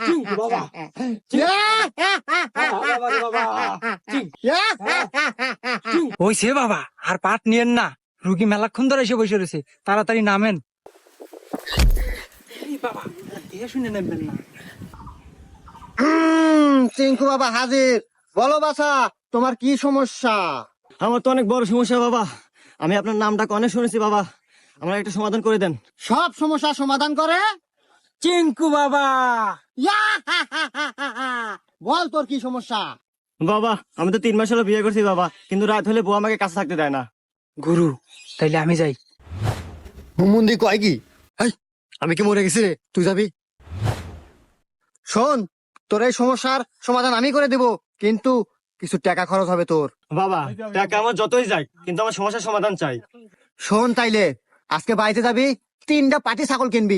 চিঙ্কু বাবা, হইছে বাবা, আর পাট নিয়েন না, রুগী মেলাক্ষণ ধরে এসে বসে রয়েছে, তাড়াতাড়ি নামেন। এই বাবা, দেখে শুনে নেবেন না। চিঙ্কু বাবা হাজির। বলো বাছা, তোমার কি সমস্যা? আমার তো অনেক বড় সমস্যা বাবা। আমি আপনার নামটা অনেক শুনেছি বাবা, আমার একটা সমাধান করে দেন। সব সমস্যা সমাধান করে? চিঙ্কু বাবা, বল তোর কি সমস্যা? বাবা আমি তো 3 মাস হলো বিয়ে করছি বাবা, কিন্তু রাত হলে বউ আমাকে কাছে থাকতে দেয় না। গুরু তাইলে আমি যাই। হুমুন্দি কয় কি? আমি কি মরে গেছি রে? তুই যাবি? শোন, তোর এই সমস্যার সমাধান আমি করে দেব, কিন্তু কিছু টাকা খরচ হবে তোর। বাবা টাকা আমার যতই যাই, কিন্তু আমার সমস্যার সমাধান চাই। শোন তাইলে, আজকে বাড়িতে যাবি, 3টা পাটি ছাগল কিনবি,